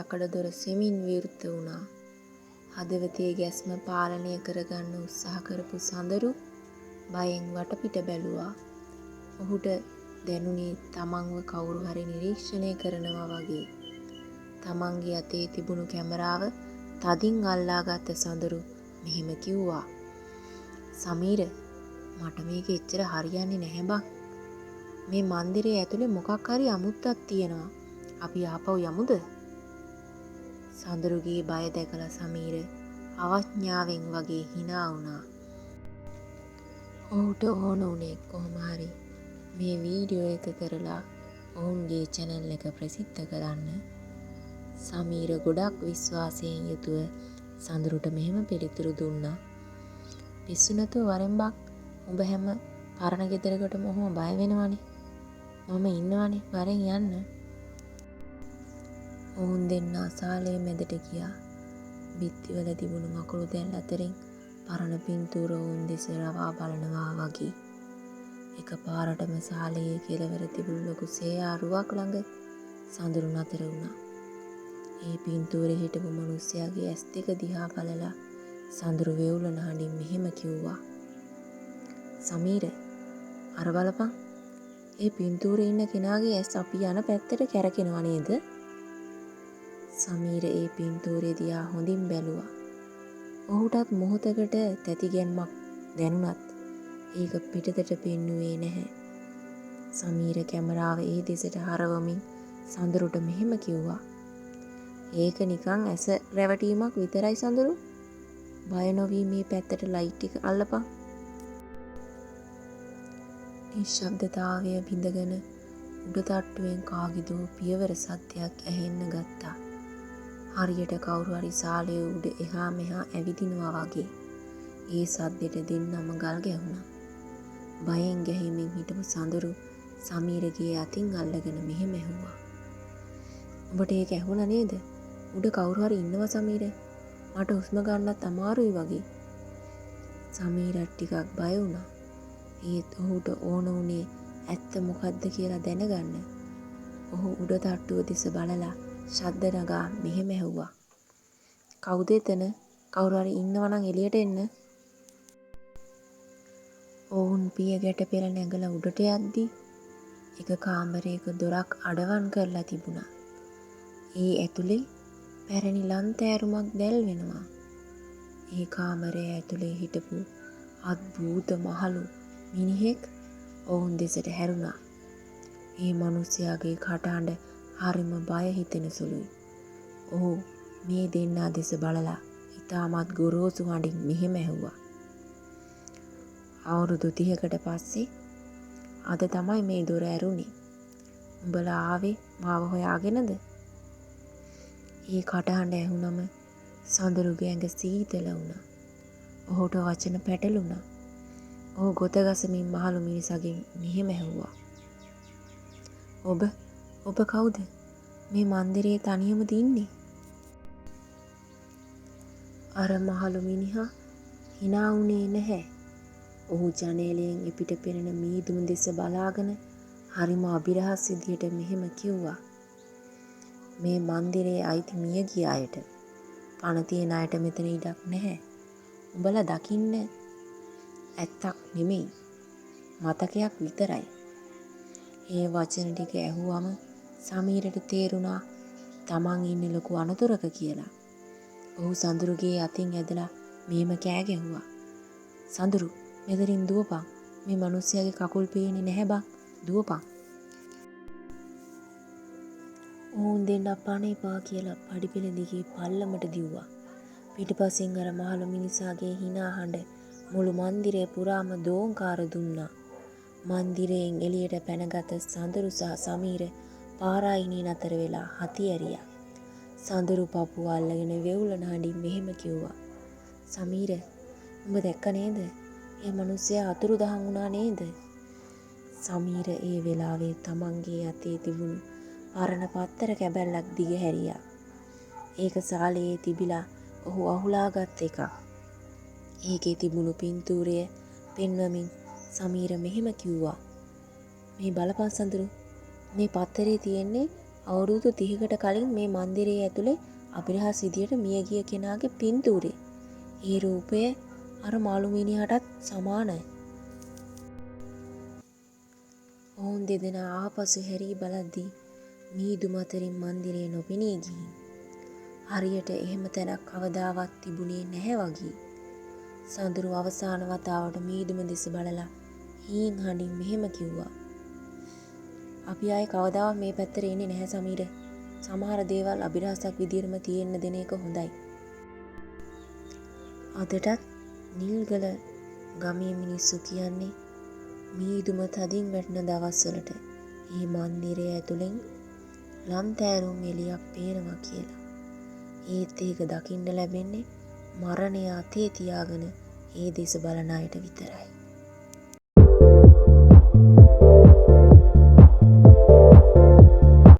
යකඩ දොර සෙමින් විවෘත වුණා. හදවතේ ගැස්ම පාලනය කරගන්න උත්සාහ කරපු සඳරු බයෙන් වටපිට බැලුවා. ඔහුට දැනුනේ තමන්ව කවුරු හරි නිරීක්ෂණය කරනවා වගේ. තමන්ගේ අතේ තිබුණු කැමරාව තදින් අල්ලාගත්ත සඳරු මෙහෙම කිව්වා. සමීර, මට මේක එච්චර හරියන්නේ නැහැ බං. මේ මන්දිරයේ ඇතුලේ මොකක් හරි අමුත්තක් තියෙනවා. අපි ආපහු යමුද? සඳරුගේ බය දැකලා සමීර අවඥාවෙන් වගේ hina වුණා. ඔහුට ඕන උනේ කොහොම හරි මේ වීඩියෝ එක කරලා ඔවුන්ගේ channel එක ප්‍රසිද්ධ කරන්න. සමීර ගොඩක් විශ්වාසයෙන් යුතුව සඳරුට මෙහෙම පිළිතුරු දුන්නා. පිස්සු නැතුව වරෙන් බක්. උඹ හැම පරණ ගෙදරකටම ඔහොම බය වෙනවනේ. මම ඉන්නවනේ වරෙන් යන්න. ඔවුන් දෙන්න අසාලේ මැදට ගියා. බිත්තිවල තිබුණු මකුළු දැල් අතරින් පරණ පින්තූර ඔවුන් දෙස රවා බලනවා වගේ. එකපාරටම සාලයේ කෙළවර තිබුණු ලොකු සේයාරුවක් ළඟ සඳරු නතර වුණා. ඒ පින්තූරේ හිටපු මිනිහයාගේ ඇස් දෙක දිහා බලලා සඳරු වේවුලන හඬින් මෙහෙම කිව්වා. සමීර, අර බලපන්. ඒ පින්තූරේ ඉන්න කෙනාගේ ඇස් අපි යන පැත්තට කැරකෙනව නේද? සමීර ඒ පින්තූරේ දිහා හොඳින් බැලුවා. ඔහුටත් මොහොතකට තැතිගැන්මක් දැනුණත් ඒක පිටතට පෙන්නුවේ නැහැ. සමීර කැමරාව ඒ දෙසට හරවමින් සඳරුට මෙහෙම කිව්වා. ඒක නිකන් ඇස රැවටීමක් විතරයි සඳරු. බය නොවී මේ පැත්තට ලයිට් එක අල්ලපන්. නිශ්ශබ්දතාවය බිඳගෙන උඩ තට්ටුවෙන් කාගේදෝ පියවර සද්දයක් ඇහෙන්න ගත්තා. හරියට කවුරු හරි සාලේ උඩ එහා මෙහා ඇවිදිනවා වගේ. ඒ සද්දෙට දෙන්නම ගල් ගැහුණා. බයෙන් ගැහිමින් හිටපු සඳරු සමීරගේ අතින් අල්ලගෙන මෙහෙම ඇහුවා. උඹට ඒක ඇහුණා නේද? උඩ කවුරු හරි ඉන්නවා සමීර. මට හුස්ම ගන්නත් අමාරුයි වගේ. සමීරත් ටිකක් බය වුණා. ඒත් ඔහුට ඕන උනේ ඇත්ත මොකද්ද කියලා දැනගන්න. ඔහු උඩ තට්ටුව දෙස බලලා ශබ්ද නගා මෙහෙම ඇහුවා. කවුද එතන? කවුරු හරි ඉන්නවා නම් එළියට එන්න. ඔවුන් පිය ගැට පෙර නැගලා උඩට යද්දී එක කාමරයක දොරක් අඩවන් කරලා තිබුණා. ඒ ඇතුලේ පැරණි ලන්තෑරුමක් දැල් වෙනවා. ඒ කාමරය ඇතුලේ හිටපු අද්භූත මහලු මිනිහෙක් ඔවුන් දෙසට හැරුණා. ඒ මිනිහයාගේ කටහඬ හරිම බය හිතෙන සුළුයි. ඔහු මේ දෙන්නා දෙස බලලා ඉතාමත් ගොරෝසු හඬින් මෙහෙම ඇහුවා. අවුරුදු 30කට පස්සේ අද තමයි මේ දොර ඇරුණේ. උඹලා ආවේ මාව හොයාගෙනද? ඒ කටහඬ ඇහුනම සඳරුගේ ඇඟ සීතල වුණා. ඔහුට වචන පැටළුණා. ඔහු ගොත ගසමින් මහලු මිනිසගෙන් මෙහෙම ඇහුවා. ඔබ කවුද? මේ මන්දිරයේ තනියමද ඉන්නේ? අර මහලු මිනිහා hina වුණේ නැහැ. ඔහු ජනේලයෙන් එපිට පෙනෙන මීදුම දෙස බලාගෙන හරිම අබිරහස් විදියට මෙහෙම කිව්වා. මේ මන්දිරයේ අයිති මියගිය අයට, පණ තියෙන අයට මෙතන ඉඩක් නැහැ. උඹලා දකින්න ඇත්තක් නෙමෙයි, මතකයක් විතරයි. ඒ වචන ටික ඇහුවම සමීරට තේරුණා තමන් ඉන්නේ ලොකු අනතුරක කියලා. ඔහු සඳරුගේ අතින් ඇදලා මෙහෙම කෑ ගැහුවා. සඳරු, මෙතනින් දුවපන්. මේ මිනිහයාගේ කකුල් පේන්නේ නැහැ බං. දුවපන්. ඔවුන් දෙන්න පණ එපා කියලා පඩිපෙළ දිගේ පල්ලමට දිව්වා. පිටපසින් අර මහලු මිනිසාගේ hina හඬ මුළු මන්දිරය පුරාම දෝංකාර දුන්නා. මන්දිරයෙන් එළියට පැනගත සඳරු සහ සමීර පාරායිනේ නතර වෙලා හති ඇරියා. සඳරු පපුව අල්ලගෙන වෙවුලන හඬින් මෙහෙම කිව්වා. සමීර, උඹ දැක්ක නේද? ඒ මිනිහයා අතුරුදහන් වුණා නේද? සමීර ඒ වෙලාවේ තමන්ගේ අතේ තිබුණු පරණ පත්තර කැබැල්ලක් දිග හැරියා. ඒක සාලයේ තිබිලා ඔහු අහුලාගත් එකක්. ඒකේ තිබුණු පින්තූරය පෙන්වමින් සමීර මෙහෙම කිව්වා. මේ බලපන් සඳරු, මේ පත්තරේ තියෙන්නේ අවුරුදු 30කට කලින් මේ මන්දිරයේ ඇතුලේ අභිරහස් විදියට මිය ගිය කෙනාගේ පින්තූරේ. ඒ රූපය අර මාළු මිනිහටත් සමානයි. ඔවුන් දෙදෙනා ආපසු හැරී බලද්දී මීදුම අතරින් මන්දිරය නොපෙනී ගිහින් හරියට එහෙම තැනක් කවදාවත් තිබුණේ නැහැ වගේ. සඳුරු අවසාන වතාවට මීදුම දෙස බලලා හීන් හඬින් මෙහෙම කිව්වා. අපි ආයේ කවදාවත් මේ පැත්තට එන්නේ නැහැ සමීර. සමහර දේවල් අභිරහසක් විදියටම තියෙන්න දෙන එක හොඳයි. අදටත් නිල්ගල ගමේ මිනිස්සු කියන්නේ මීදුම තදින් වැටෙන දවස්වලට මේ මන්දිරය ඇතුලෙන් ලන්තෑරුම් එළියක් පේනවා කියලා. ඒත් ඒක දකින්න ලැබෙන්නේ මරණය අතේ තියාගෙන ඒ දෙස බලන අයට විතරයි.